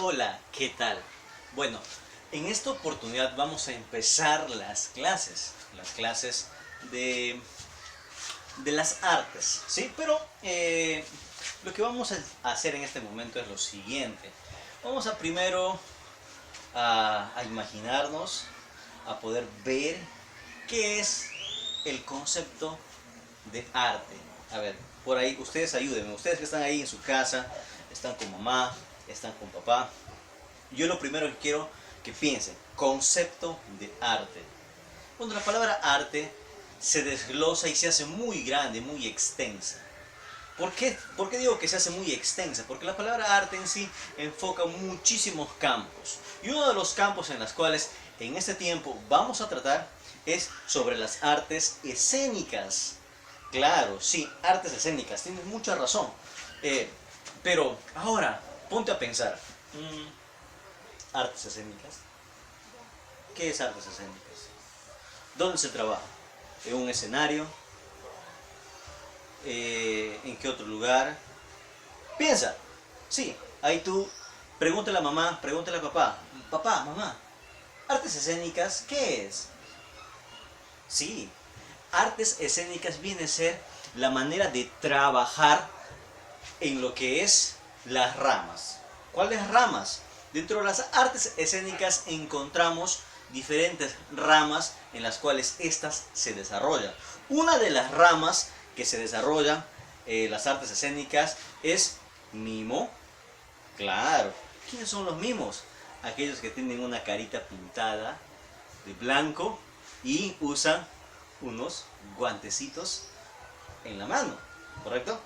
Hola, ¿qué tal? Bueno, en esta oportunidad vamos a empezar las clases de, de las artes, ¿sí? Pero lo que vamos a hacer en este momento es lo siguiente. Vamos a primero a imaginarnos, a poder ver qué es el concepto de arte. A ver, por ahí, ustedes ayúdenme, ustedes que están ahí en su casa, están con mamá, están con papá. Yo lo primero que quiero que piensen, concepto de arte. Cuando la palabra arte se desglosa y se hace muy grande, muy extensa. ¿Por qué digo que se hace muy extensa? Porque la palabra arte en sí enfoca muchísimos campos. Y uno de los campos en los cuales en este tiempo vamos a tratar es sobre las artes escénicas. Claro, sí, artes escénicas, tienes mucha razón. Pero ahora, ponte a pensar. Artes escénicas. ¿Qué es artes escénicas? ¿Dónde se trabaja? ¿En un escenario? ¿En qué otro lugar? Piensa. Sí, ahí tú pregúntale a mamá, pregúntale a papá. Papá, mamá, artes escénicas, ¿qué es? Sí, artes escénicas viene a ser la manera de trabajar en lo que es las ramas. ¿Cuáles ramas? Dentro de las artes escénicas encontramos diferentes ramas en las cuales éstas se desarrollan. Una de las ramas que se desarrollan las artes escénicas es mimo. Claro, ¿quiénes son los mimos? Aquellos que tienen una carita pintada de blanco y usan unos guantecitos en la mano, ¿correcto?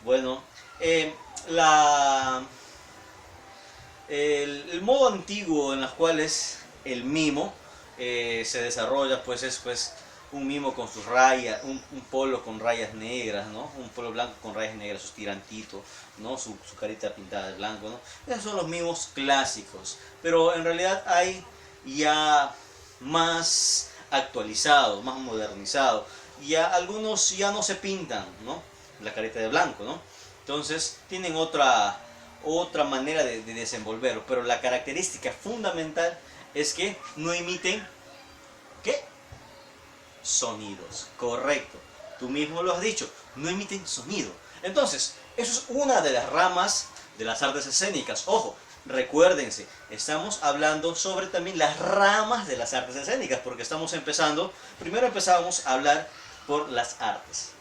Bueno, eh, la, el modo antiguo en los cuales el mimo se desarrolla pues es pues un mimo con sus rayas, un polo con rayas negras, ¿no? Un polo blanco con rayas negras, sus tirantitos, ¿no? Su carita pintada de blanco, ¿no? Esos son los mimos clásicos, pero en realidad hay ya más actualizados, más modernizados, ya algunos ya no se pintan, ¿no? La carita de blanco, ¿no? Entonces tienen otra manera de desenvolverlo, pero la característica fundamental es que no emiten, ¿qué? Sonidos, correcto. Tú mismo lo has dicho, no emiten sonido. Entonces, eso es una de las ramas de las artes escénicas. Ojo, recuérdense, estamos hablando sobre también las ramas de las artes escénicas, porque estamos empezando, primero empezábamos a hablar por las artes.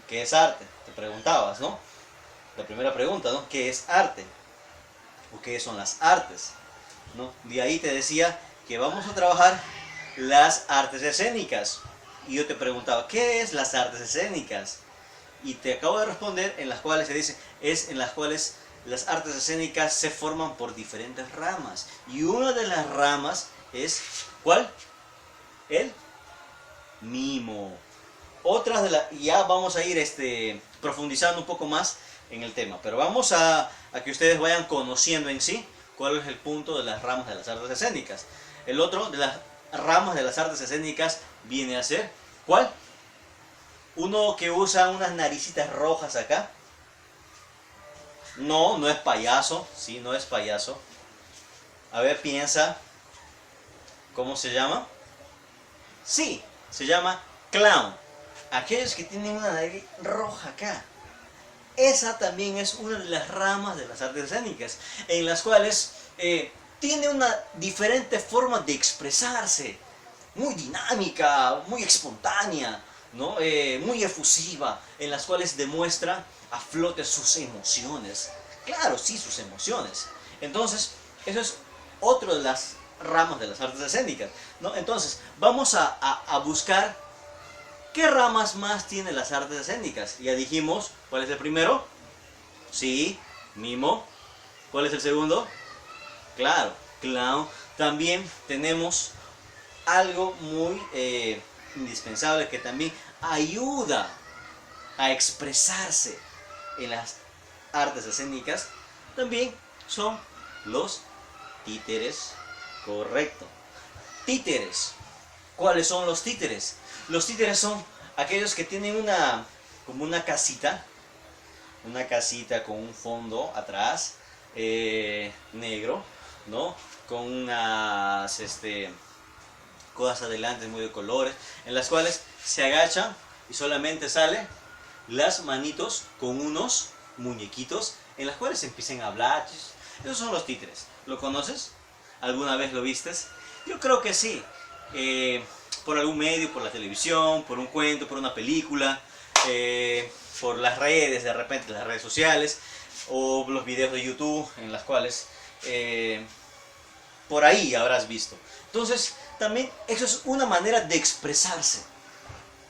¿Qué es arte? Te preguntabas, ¿no? La primera pregunta, ¿no? ¿Qué es arte? ¿O qué son las artes? ¿No? De ahí te decía que vamos a trabajar las artes escénicas. Y yo te preguntaba, ¿qué es las artes escénicas? Y te acabo de responder en las cuales se dice, es en las cuales las artes escénicas se forman por diferentes ramas. Y una de las ramas es, ¿cuál? El mimo. Otras de las, ya vamos a ir profundizando un poco más en el tema, pero vamos a que ustedes vayan conociendo en sí cuál es el punto de las ramas de las artes escénicas. El otro de las ramas de las artes escénicas viene a ser, ¿cuál? Uno que usa unas naricitas rojas acá. No, no es payaso, sí, no es payaso. A ver, piensa, ¿cómo se llama? Sí, se llama clown. Aquellos que tienen una nariz roja acá. Esa también es una de las ramas de las artes escénicas, en las cuales tiene una diferente forma de expresarse, muy dinámica, muy espontánea, ¿no? Muy efusiva, en las cuales demuestra a flote sus emociones. Claro, sí, sus emociones. Entonces, eso es otro de las ramas de las artes escénicas, ¿no? Entonces, vamos a buscar ¿qué ramas más tienen las artes escénicas? Ya dijimos, ¿cuál es el primero? Sí, mimo. ¿Cuál es el segundo? Claro, clown. También tenemos algo muy indispensable que también ayuda a expresarse en las artes escénicas. También son los títeres. Correcto. Títeres. ¿Cuáles son los títeres? Los títeres son aquellos que tienen como una casita con un fondo atrás negro, ¿no? Con unas cosas adelante muy de colores, en las cuales se agacha y solamente sale las manitos con unos muñequitos en las cuales empiezan a hablar. Esos son los títeres. ¿Lo conoces? ¿Alguna vez lo vistes? Yo creo que sí. Por algún medio, por la televisión, por un cuento, por una película, por las redes, de repente las redes sociales, o los videos de YouTube en las cuales por ahí habrás visto. Entonces, también eso es una manera de expresarse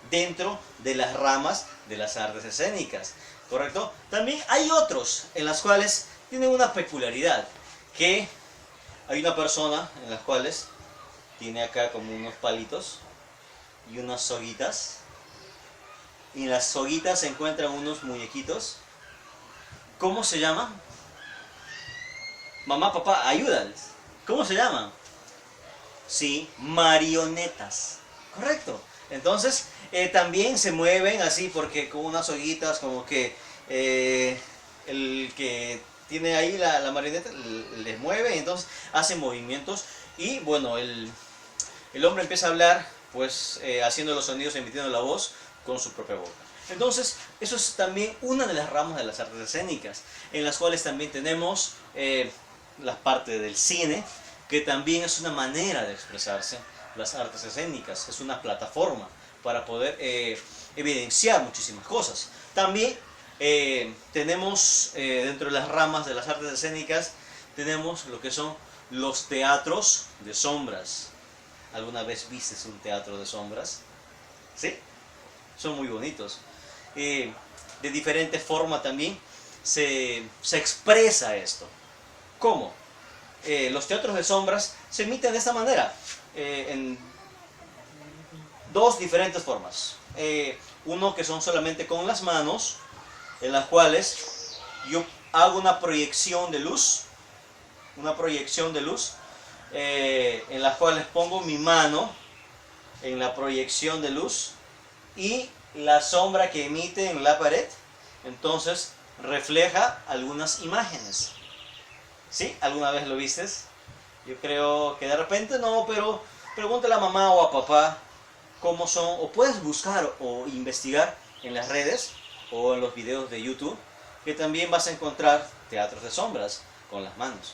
dentro de las ramas de las artes escénicas, ¿correcto? También hay otros en las cuales tienen una peculiaridad, que hay una persona en las cuales tiene acá como unos palitos y unas soguitas, y en las soguitas se encuentran unos muñequitos. ¿Cómo se llaman? Mamá, papá, ayúdales. ¿Cómo se llaman? Sí, marionetas. Correcto. Entonces, también se mueven así porque con unas soguitas como que el que tiene ahí la marioneta les mueve y entonces hace movimientos y bueno, el hombre empieza a hablar pues haciendo los sonidos, emitiendo la voz con su propia boca. Entonces, eso es también una de las ramas de las artes escénicas, en las cuales también tenemos la parte del cine, que también es una manera de expresarse. Las artes escénicas es una plataforma para poder evidenciar muchísimas cosas. También tenemos dentro de las ramas de las artes escénicas, tenemos lo que son los teatros de sombras. ¿Alguna vez viste un teatro de sombras? ¿Sí? Son muy bonitos. De diferente forma también se expresa esto. ¿Cómo? Los teatros de sombras se emiten de esta manera, en dos diferentes formas. Uno que son solamente con las manos, en las cuales yo hago una proyección de luz, en las cuales pongo mi mano en la proyección de luz y la sombra que emite en la pared, entonces refleja algunas imágenes. ¿Sí? ¿Alguna vez lo vistes? Yo creo que de repente no, pero pregúntale a mamá o a papá cómo son, o puedes buscar o investigar en las redes o en los videos de YouTube, que también vas a encontrar teatros de sombras con las manos.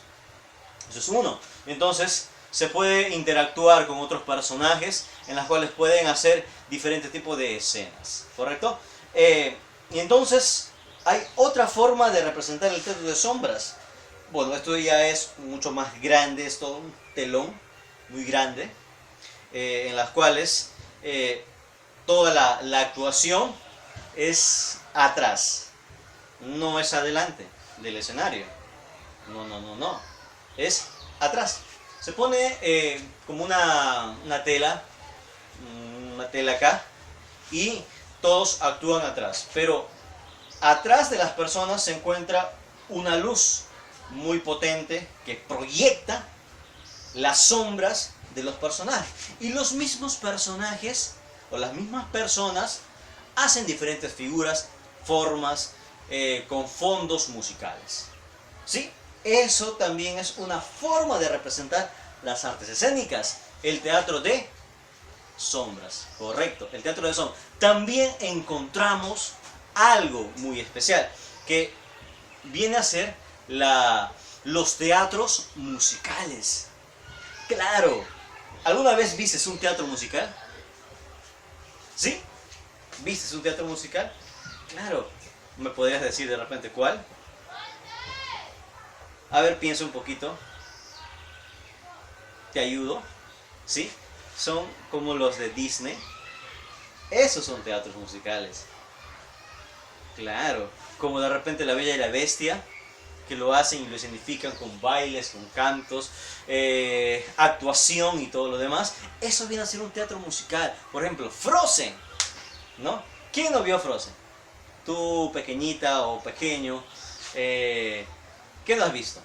Eso es uno. Entonces se puede interactuar con otros personajes en las cuales pueden hacer diferentes tipos de escenas, ¿correcto? Y entonces hay otra forma de representar el teatro de sombras. Bueno, esto ya es mucho más grande, es todo un telón muy grande, en las cuales toda la actuación es atrás, no es adelante del escenario, no, es atrás. Se pone como una tela acá y todos actúan atrás, pero atrás de las personas se encuentra una luz muy potente que proyecta las sombras de los personajes, y los mismos personajes o las mismas personas hacen diferentes figuras, formas, con fondos musicales. ¿Sí? Eso también es una forma de representar las artes escénicas, el teatro de sombras, correcto, el teatro de sombras. También encontramos algo muy especial que viene a ser los teatros musicales. Claro, ¿alguna vez viste un teatro musical? ¿Sí? ¿Viste un teatro musical? Claro, ¿me podrías decir de repente cuál? A ver, piensa un poquito. ¿Te ayudo? ¿Sí? Son como los de Disney. Esos son teatros musicales. Claro, como de repente La Bella y la Bestia, que lo hacen y lo escenifican con bailes, con cantos, actuación y todo lo demás. Eso viene a ser un teatro musical. Por ejemplo, Frozen, ¿no? ¿Quién no vio Frozen? Tú, pequeñita o pequeño, ¿qué no has visto?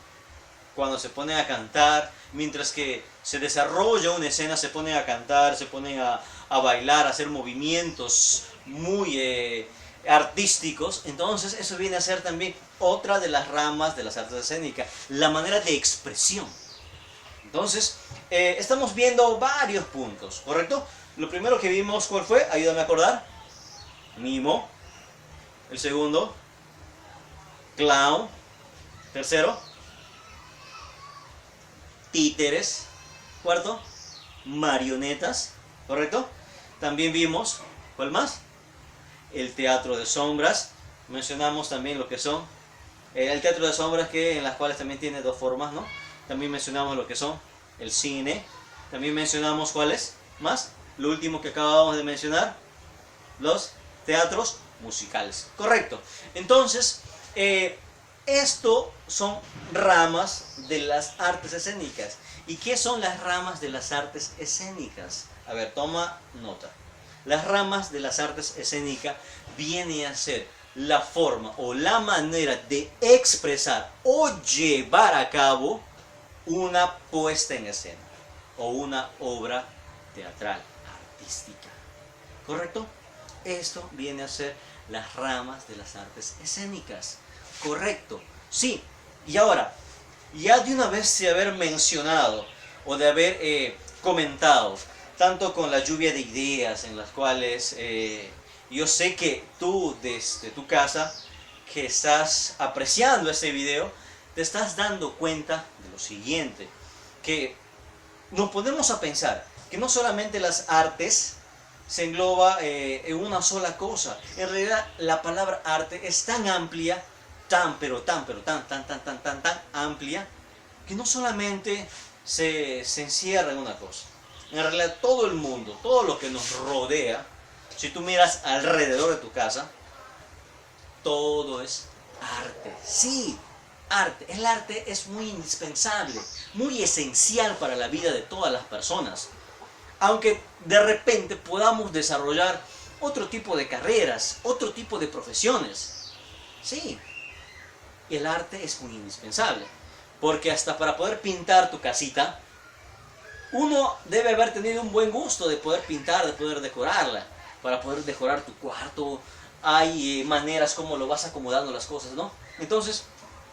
Cuando se ponen a cantar, mientras que se desarrolla una escena, se ponen a cantar, se ponen a bailar, a hacer movimientos muy artísticos. Entonces eso viene a ser también otra de las ramas de las artes escénicas, la manera de expresión. Entonces, estamos viendo varios puntos, ¿correcto? Lo primero que vimos, ¿cuál fue? Ayúdame a acordar. Mimo. El segundo, clown. Tercero, títeres. Cuarto, marionetas, ¿correcto? También vimos, ¿cuál más? El teatro de sombras. Mencionamos también lo que son el teatro de sombras, que en las cuales también tiene dos formas, ¿no? También mencionamos lo que son el cine. También mencionamos cuáles más. Lo último que acabamos de mencionar, los teatros musicales. Correcto. Entonces, esto son ramas de las artes escénicas. ¿Y qué son las ramas de las artes escénicas? A ver, toma nota. Las ramas de las artes escénicas vienen a ser la forma o la manera de expresar o llevar a cabo una puesta en escena o una obra teatral, artística. ¿Correcto? Esto viene a ser las ramas de las artes escénicas. Correcto. Sí. Y ahora, ya de una vez de haber mencionado o de haber comentado, tanto con la lluvia de ideas en las cuales yo sé que tú desde tu casa, que estás apreciando este video, te estás dando cuenta de lo siguiente, que nos ponemos a pensar que no solamente las artes se engloba en una sola cosa. En realidad la palabra arte es tan amplia, tan amplia, que no solamente se encierra en una cosa. En realidad todo el mundo, todo lo que nos rodea, si tú miras alrededor de tu casa, todo es arte. Sí, arte. El arte es muy indispensable, muy esencial para la vida de todas las personas. Aunque de repente podamos desarrollar otro tipo de carreras, otro tipo de profesiones. Sí, el arte es muy indispensable. Porque hasta para poder pintar tu casita, uno debe haber tenido un buen gusto de poder pintar, de poder decorarla. Para poder decorar tu cuarto, hay maneras como lo vas acomodando las cosas, ¿no? Entonces,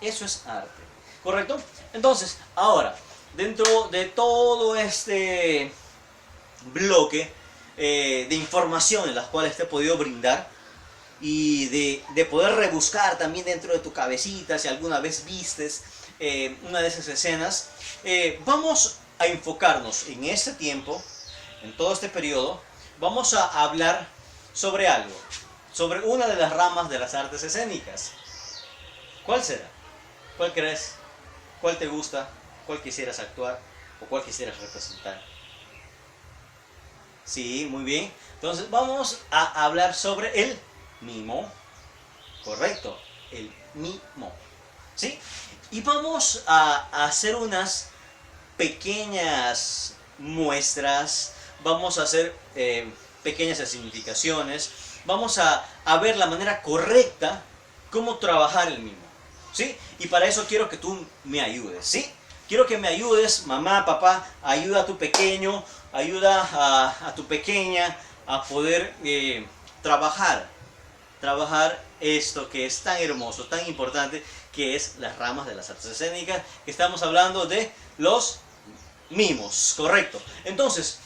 eso es arte, ¿correcto? Entonces, ahora, dentro de todo este bloque de información en las cuales te he podido brindar y de poder rebuscar también dentro de tu cabecita si alguna vez vistes una de esas escenas, vamos a enfocarnos en este tiempo, en todo este periodo. Vamos a hablar sobre algo, sobre una de las ramas de las artes escénicas. ¿Cuál será? ¿Cuál crees? ¿Cuál te gusta? ¿Cuál quisieras actuar? ¿O cuál quisieras representar? Sí, muy bien. Entonces vamos a hablar sobre el mimo. Correcto, el mimo. ¿Sí? Y vamos a hacer unas pequeñas muestras. Vamos a hacer pequeñas significaciones. Vamos a ver la manera correcta cómo trabajar el mimo. ¿Sí? Y para eso quiero que tú me ayudes. ¿Sí? Quiero que me ayudes, mamá, papá, ayuda a tu pequeño, ayuda a tu pequeña a poder trabajar esto que es tan hermoso, tan importante, que es las ramas de las artes escénicas, que estamos hablando de los mimos, correcto. Entonces,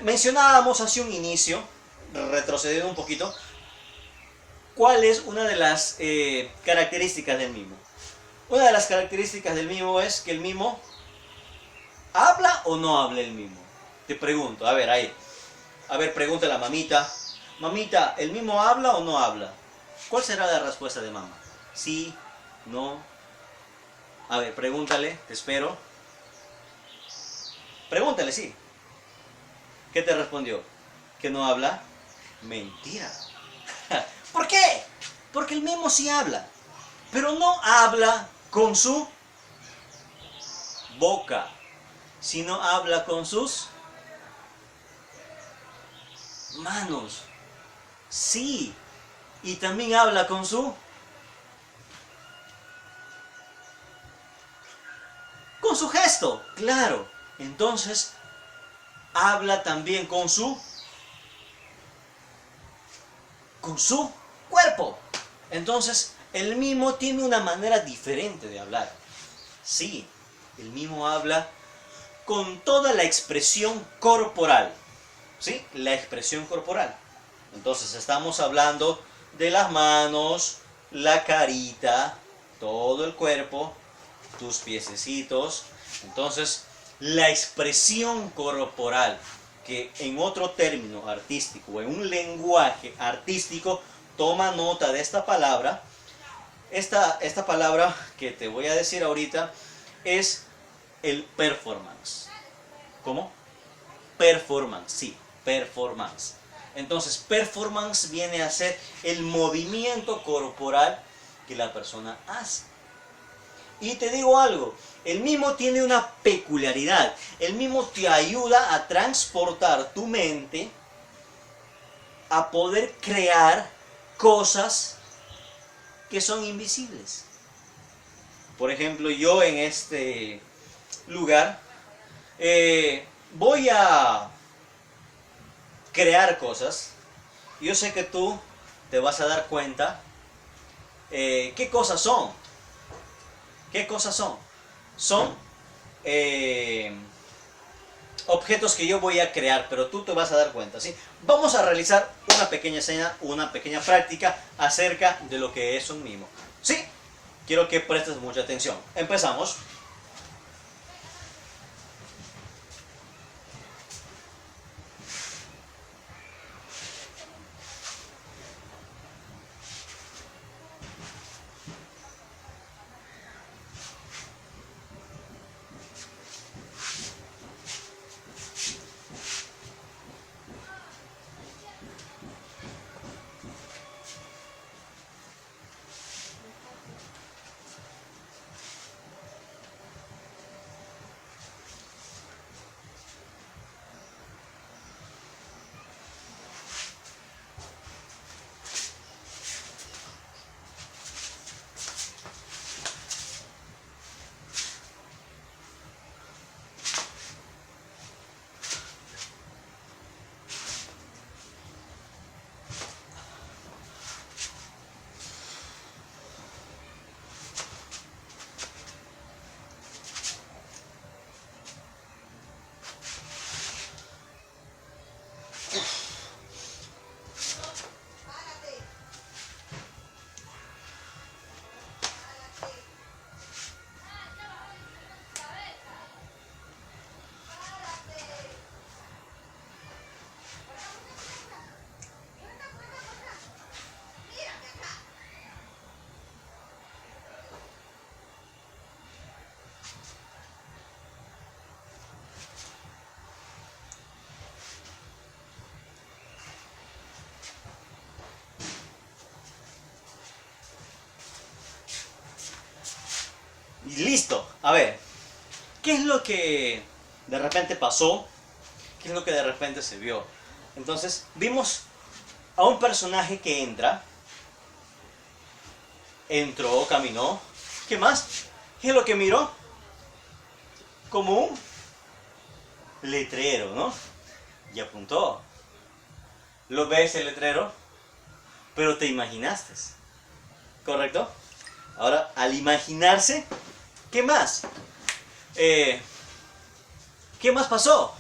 mencionábamos hace un inicio, retrocediendo un poquito, ¿cuál es una de las características del mimo? Una de las características del mimo es que el mimo ¿habla o no habla el mimo? Te pregunto, a ver, ahí. A ver, pregúntale a mamita. Mamita, ¿el mimo habla o no habla? ¿Cuál será la respuesta de mamá? Sí, no. A ver, pregúntale, te espero. Pregúntale, sí. ¿Qué te respondió? ¿Que no habla? Mentira. ¿Por qué? Porque el mimo sí habla, pero no habla con su boca, sino habla con sus manos. Sí, y también habla con su gesto, claro. Entonces, habla también con su cuerpo. Entonces, el mimo tiene una manera diferente de hablar. Sí, el mimo habla con toda la expresión corporal. ¿Sí? La expresión corporal. Entonces estamos hablando de las manos, la carita, todo el cuerpo, tus piececitos. Entonces, la expresión corporal, que en otro término artístico, en un lenguaje artístico, toma nota de esta palabra. Esta palabra que te voy a decir ahorita es el performance. ¿Cómo? Performance, sí, performance. Entonces, performance viene a ser el movimiento corporal que la persona hace. Y te digo algo, el mimo tiene una peculiaridad. El mimo te ayuda a transportar tu mente a poder crear cosas que son invisibles. Por ejemplo, yo en este lugar voy a crear cosas. Yo sé que tú te vas a dar cuenta qué cosas son. ¿Qué cosas son? Son objetos que yo voy a crear, pero tú te vas a dar cuenta, ¿sí? Vamos a realizar una pequeña escena, una pequeña práctica acerca de lo que es un mimo. ¿Sí? Quiero que prestes mucha atención. Empezamos. Y listo. A ver, ¿qué es lo que de repente pasó? ¿Qué es lo que de repente se vio? Entonces, vimos a un personaje que entró, caminó. ¿Qué más? ¿Qué es lo que miró? Como un letrero, ¿no? Y apuntó. Lo ves el letrero, pero te imaginaste. ¿Correcto? Ahora, al imaginarse, ¿qué más? ¿Qué más pasó?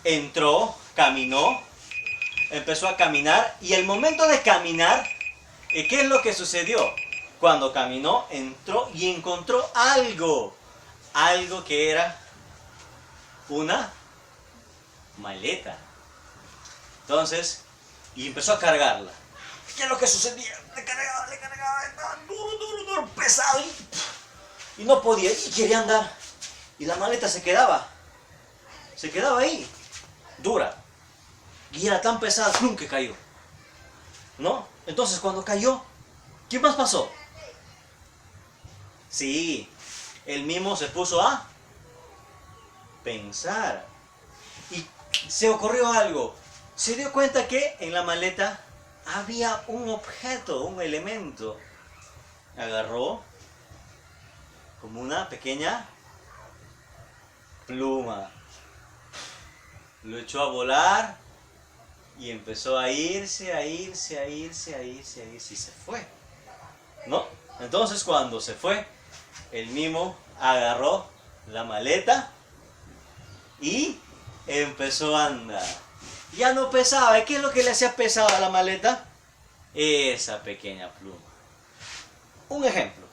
Entró, caminó, empezó a caminar y el momento de caminar, ¿qué es lo que sucedió? Cuando caminó, entró y encontró algo. Algo que era una maleta. Entonces, y empezó a cargarla. ¿Qué es lo que sucedía? Le cargaba, estaba duro, pesado. Y no podía, y quería andar. Y la maleta se quedaba ahí, dura. Y era tan pesada, ¡plum!, que cayó. ¿No? Entonces cuando cayó, ¿qué más pasó? Sí, el mismo se puso a pensar. Y se ocurrió algo. Se dio cuenta que en la maleta había un objeto, un elemento. Agarró como una pequeña pluma. Lo echó a volar y empezó a irse y se fue. ¿No? Entonces cuando se fue, el mimo agarró la maleta y empezó a andar. Ya no pesaba. ¿Y qué es lo que le hacía pesado a la maleta? Esa pequeña pluma. Un ejemplo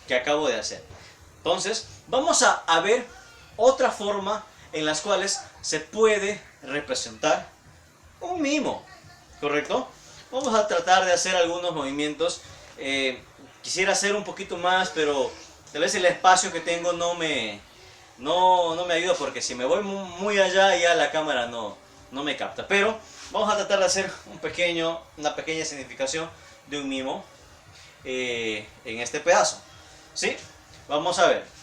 que acabo de hacer. Entonces, vamos a ver otra forma en las cuales se puede representar un mimo, ¿correcto? Vamos a tratar de hacer algunos movimientos. Quisiera hacer un poquito más, pero tal vez el espacio que tengo no me ayuda, porque si me voy muy allá ya la cámara no me capta. Pero vamos a tratar de hacer una pequeña significación de un mimo en este pedazo. ¿Sí? Vamos a ver.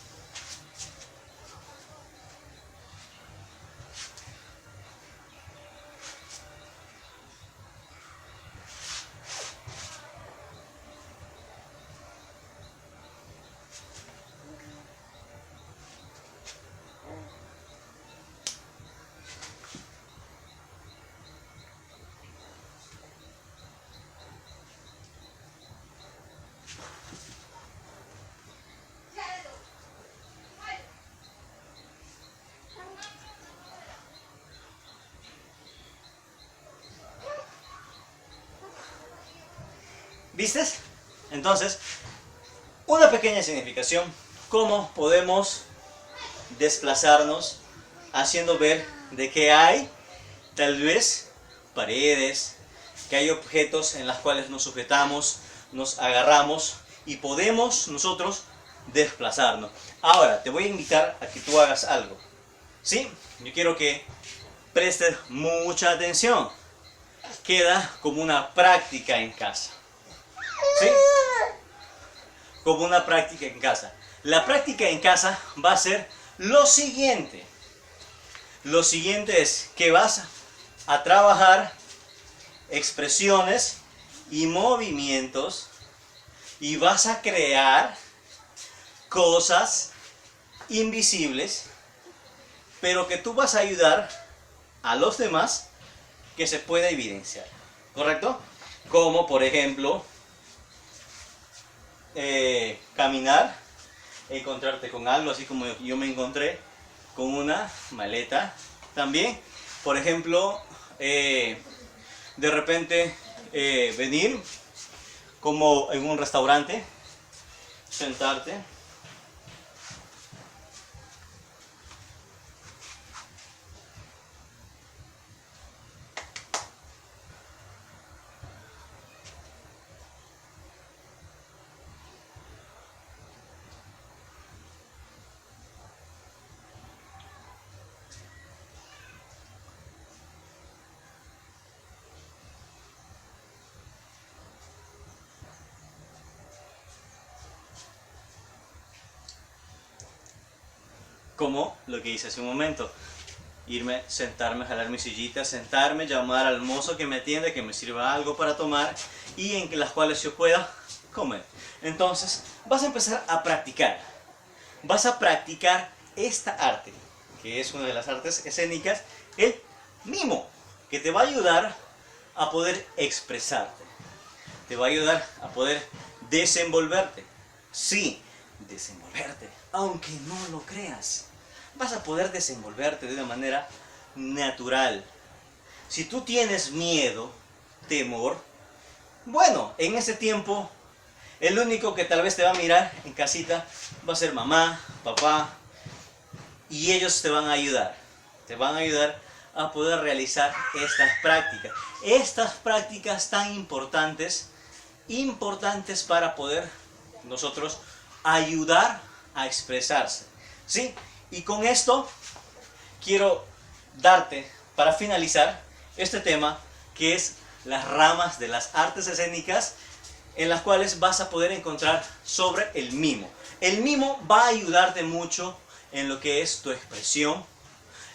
¿Viste? Entonces, una pequeña significación, cómo podemos desplazarnos haciendo ver de que hay tal vez paredes, que hay objetos en los cuales nos sujetamos, nos agarramos y podemos nosotros desplazarnos. Ahora, te voy a invitar a que tú hagas algo. ¿Sí? Yo quiero que prestes mucha atención. Queda como una práctica en casa. ¿Sí? Como una práctica en casa. La práctica en casa va a ser lo siguiente. Lo siguiente es que vas a trabajar expresiones y movimientos y vas a crear cosas invisibles, pero que tú vas a ayudar a los demás que se pueda evidenciar. ¿Correcto? Como por ejemplo caminar, encontrarte con algo, así como yo me encontré con una maleta también. Por ejemplo, de repente venir como en un restaurante, sentarte, como lo que hice hace un momento. Irme, sentarme, jalar mi sillita, sentarme, llamar al mozo que me atiende, que me sirva algo para tomar y en las cuales yo pueda comer. Entonces vas a empezar a practicar. Vas a practicar esta arte, que es una de las artes escénicas, el mimo, que te va a ayudar a poder expresarte. Te va a ayudar a poder desenvolverte. Sí, desenvolverte, aunque no lo creas. Vas a poder desenvolverte de una manera natural. Si tú tienes miedo, temor, bueno, en ese tiempo el único que tal vez te va a mirar en casita va a ser mamá, papá, y ellos te van a ayudar. Te van a ayudar a poder realizar estas prácticas. Estas prácticas tan importantes para poder nosotros ayudar a expresarse. ¿Sí? Y con esto quiero darte, para finalizar, este tema que es las ramas de las artes escénicas, en las cuales vas a poder encontrar sobre el mimo. El mimo va a ayudarte mucho en lo que es tu expresión,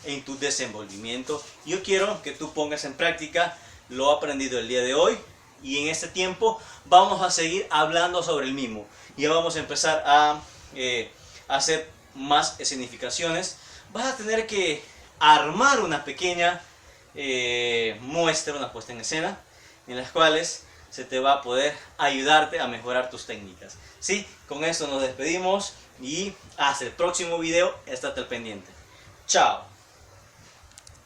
en tu desenvolvimiento. Yo quiero que tú pongas en práctica lo aprendido el día de hoy, y en este tiempo vamos a seguir hablando sobre el mimo. Ya vamos a empezar a hacer más escenificaciones. Vas a tener que armar una pequeña muestra, una puesta en escena, en las cuales se te va a poder ayudarte a mejorar tus técnicas. ¿Sí? Con esto nos despedimos y hasta el próximo video. Estate al pendiente. Chao.